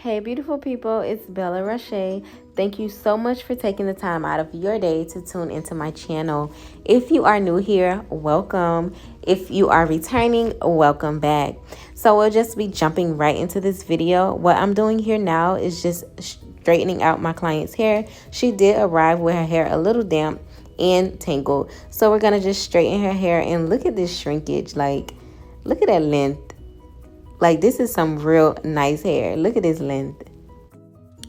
Hey beautiful people, it's Bella Roche. Thank you so much for taking the time out of your day to tune into my channel. If you are new here, welcome. If you are returning, welcome back. So we'll just be jumping right into this video. What I'm doing here now is just straightening out my client's hair. She did arrive with her hair a little damp and tangled. So we're gonna just straighten her hair, and look at this shrinkage. Like, look at that length. Like, this is some real nice hair. Look at this length.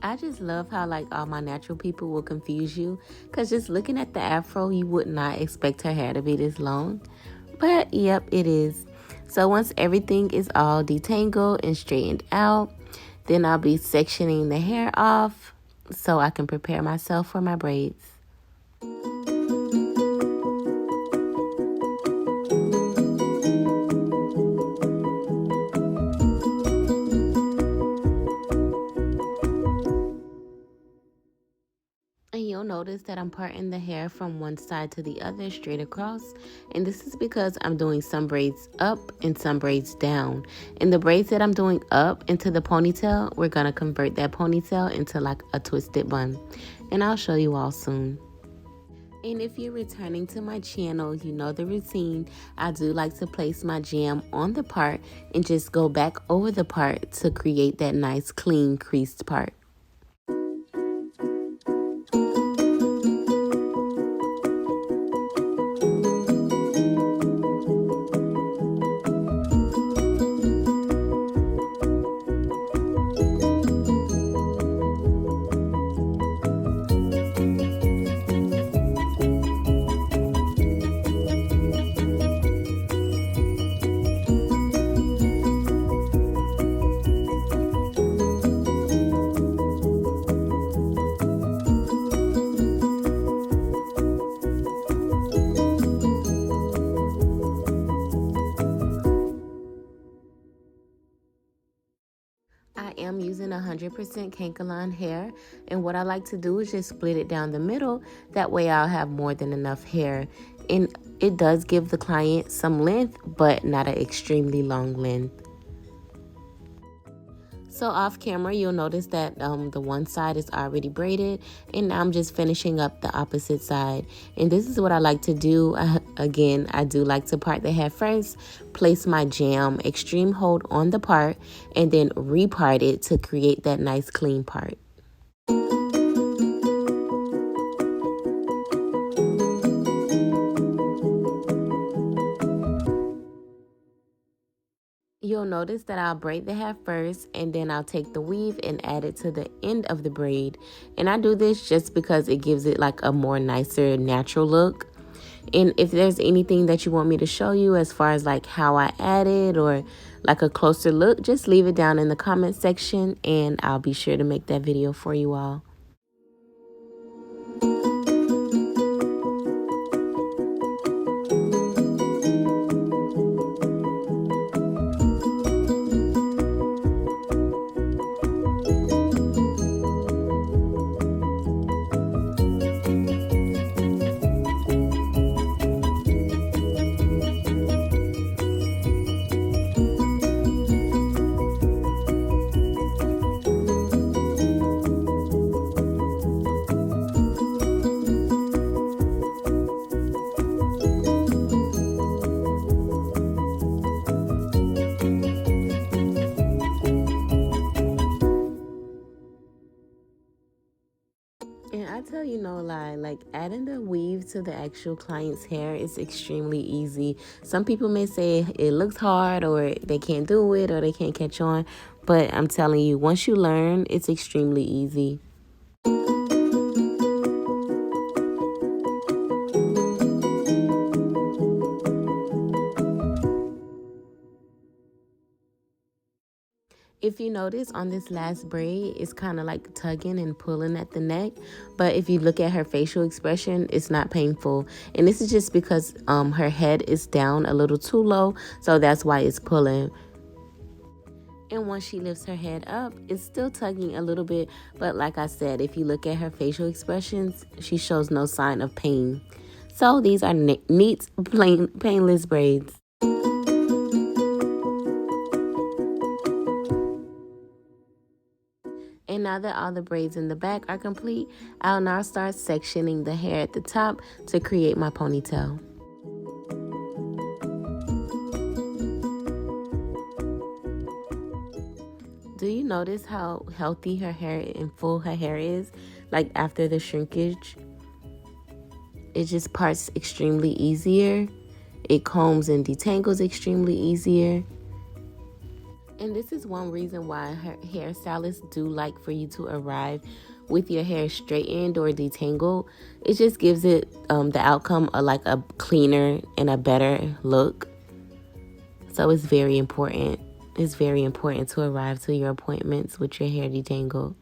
I just love how like all my natural people will confuse you, because just looking at the afro, you would not expect her hair to be this long. But yep, it is. So once everything is all detangled and straightened out, then I'll be sectioning the hair off so I can prepare myself for my braids. And you'll notice that I'm parting the hair from one side to the other straight across. And this is because I'm doing some braids up and some braids down. And the braids that I'm doing up into the ponytail, we're going to convert that ponytail into like a twisted bun. And I'll show you all soon. And if you're returning to my channel, you know the routine. I do like to place my jam on the part and just go back over the part to create that nice clean creased part. I am using 100% Kankalon hair, and what I like to do is just split it down the middle. That way I'll have more than enough hair, and it does give the client some length, but not an extremely long length. So off camera, you'll notice that the one side is already braided, and now I'm just finishing up the opposite side. And this is what I like to do. Again, I do like to part the hair first, place my jam, extreme hold on the part, and then repart it to create that nice clean part. You'll notice that I'll braid the hair first, and then I'll take the weave and add it to the end of the braid. And I do this just because it gives it like a more nicer, natural look. And if there's anything that you want me to show you as far as like how I add it or like a closer look, just leave it down in the comment section and I'll be sure to make that video for you all. And I tell you no lie, like adding the weave to the actual client's hair is extremely easy. Some people may say it looks hard, or they can't do it, or they can't catch on. But I'm telling you, once you learn, it's extremely easy. If you notice on this last braid, it's kind of like tugging and pulling at the neck. But if you look at her facial expression, it's not painful. And this is just because her head is down a little too low. So that's why it's pulling. And once she lifts her head up, it's still tugging a little bit. But like I said, if you look at her facial expressions, she shows no sign of pain. So these are neat, plain, painless braids. And now that all the braids in the back are complete, I'll now start sectioning the hair at the top to create my ponytail. Do you notice how healthy her hair and full her hair is? Like after the shrinkage, it just parts extremely easier. It combs and detangles extremely easier. And this is one reason why her hairstylists do like for you to arrive with your hair straightened or detangled. It just gives it the outcome of like a cleaner and a better look. So it's very important. It's very important to arrive to your appointments with your hair detangled.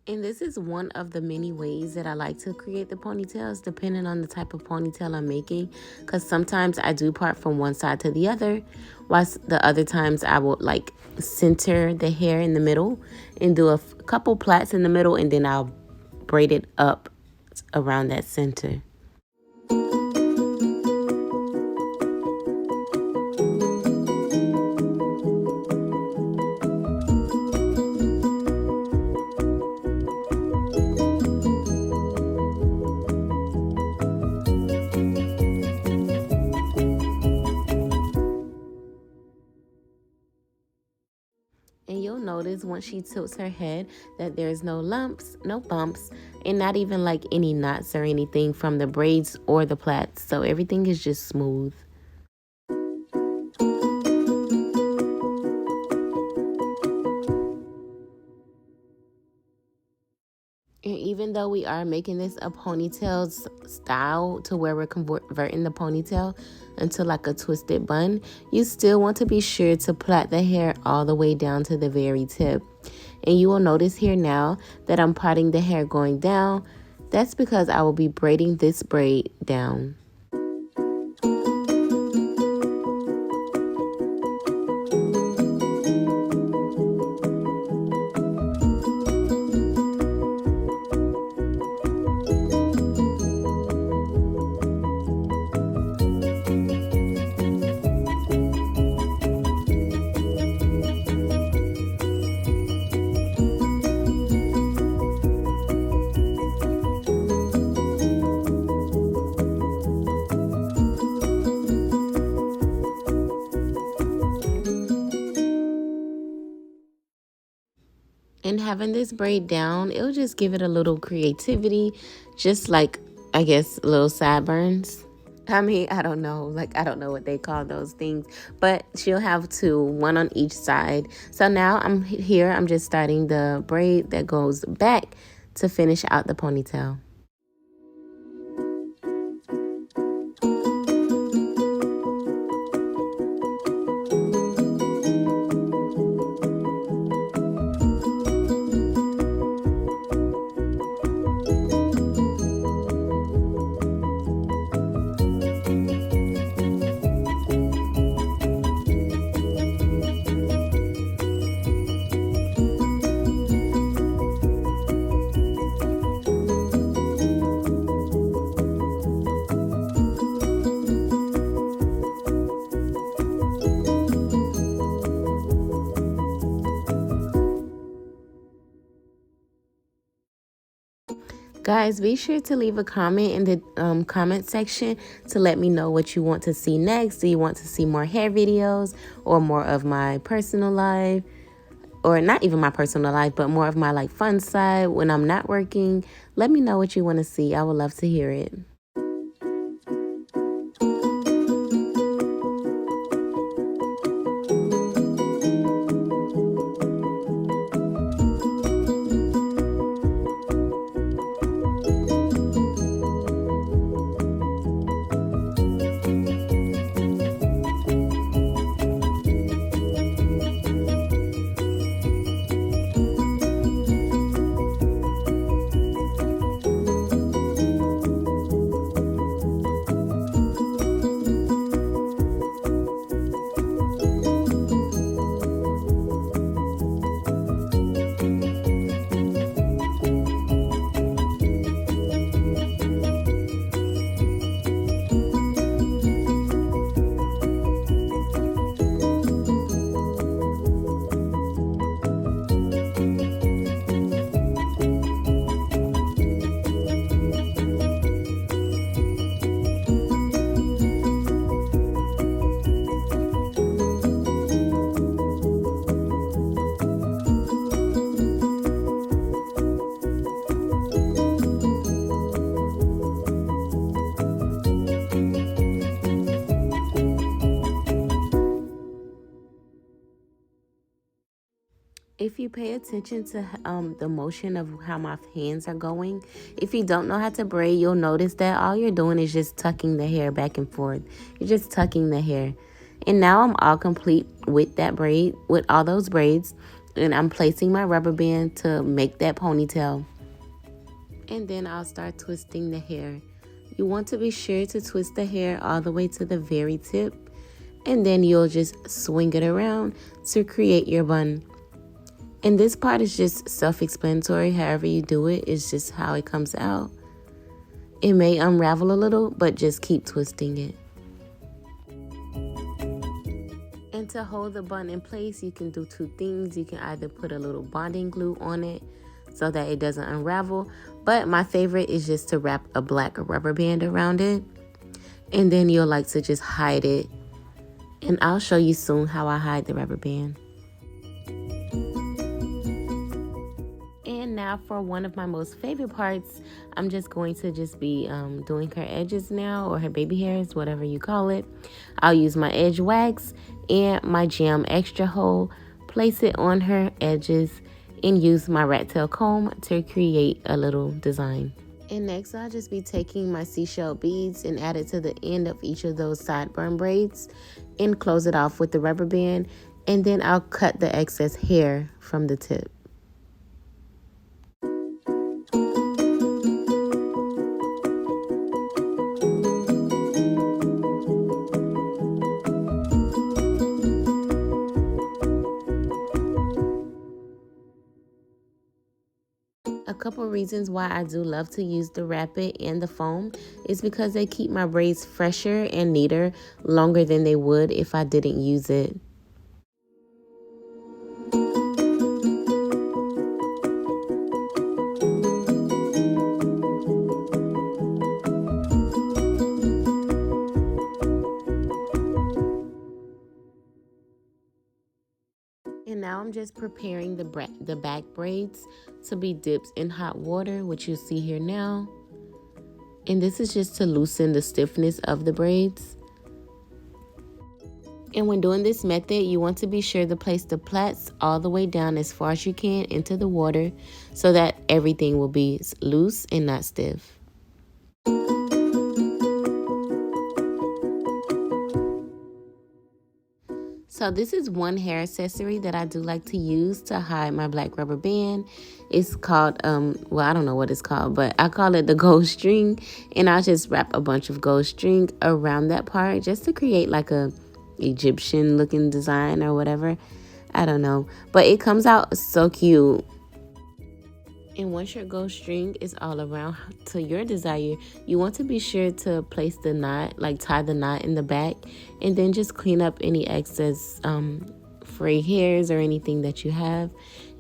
And this is one of the many ways that I like to create the ponytails, depending on the type of ponytail I'm making. Because sometimes I do part from one side to the other, whilst the other times I will like center the hair in the middle and do a couple plaits in the middle, and then I'll braid it up around that center. And you'll notice once she tilts her head that there's no lumps, no bumps, and not even like any knots or anything from the braids or the plaits. So everything is just smooth. And even though we are making this a ponytail style to where we're converting the ponytail into like a twisted bun, you still want to be sure to plait the hair all the way down to the very tip. And you will notice here now that I'm parting the hair going down. That's because I will be braiding this braid down. And having this braid down, it'll just give it a little creativity, just like, I guess, little sideburns. I mean, I don't know. Like, I don't know what they call those things. But she'll have two, one on each side. So now I'm just starting the braid that goes back to finish out the ponytail. Guys, be sure to leave a comment in the comment section to let me know what you want to see next. Do you want to see more hair videos or more of my personal life? Or not even my personal life, but more of my like fun side when I'm not working? Let me know what you want to see. I would love to hear it. If you pay attention to the motion of how my hands are going, if you don't know how to braid, you'll notice that all you're doing is just tucking the hair back and forth. You're just tucking the hair. And now I'm all complete with that braid, with all those braids. And I'm placing my rubber band to make that ponytail. And then I'll start twisting the hair. You want to be sure to twist the hair all the way to the very tip. And then you'll just swing it around to create your bun. And this part is just self-explanatory. However you do it, it's just how it comes out. It may unravel a little, but just keep twisting it. And to hold the bun in place, you can do two things. You can either put a little bonding glue on it so that it doesn't unravel. But my favorite is just to wrap a black rubber band around it. And then you'll like to just hide it. And I'll show you soon how I hide the rubber band. And now for one of my most favorite parts, I'm just going to be doing her edges now, or her baby hairs, whatever you call it. I'll use my edge wax and my Jam Extra Hole, place it on her edges, and use my rat tail comb to create a little design. And next, I'll just be taking my seashell beads and add it to the end of each of those sideburn braids and close it off with the rubber band. And then I'll cut the excess hair from the tip. A couple reasons why I do love to use the Rapid and the foam is because they keep my braids fresher and neater longer than they would if I didn't use it. And now I'm just preparing the back braids to be dipped in hot water, which you see here now. And this is just to loosen the stiffness of the braids. And when doing this method, you want to be sure to place the plaits all the way down as far as you can into the water so that everything will be loose and not stiff. So this is one hair accessory that I do like to use to hide my black rubber band. It's called, well, I don't know what it's called, but I call it the gold string. And I'll just wrap a bunch of gold string around that part just to create like a Egyptian looking design or whatever. I don't know, but it comes out so cute. And once your gold string is all around to your desire, you want to be sure to place the knot, like tie the knot in the back, and then just clean up any excess fray hairs or anything that you have.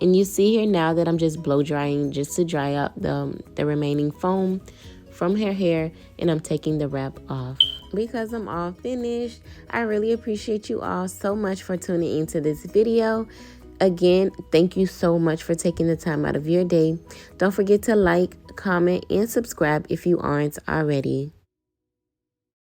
And you see here now that I'm just blow drying just to dry out the remaining foam from her hair, and I'm taking the wrap off. Because I'm all finished, I really appreciate you all so much for tuning into this video. Again, thank you so much for taking the time out of your day. Don't forget to like, comment, and subscribe if you aren't already.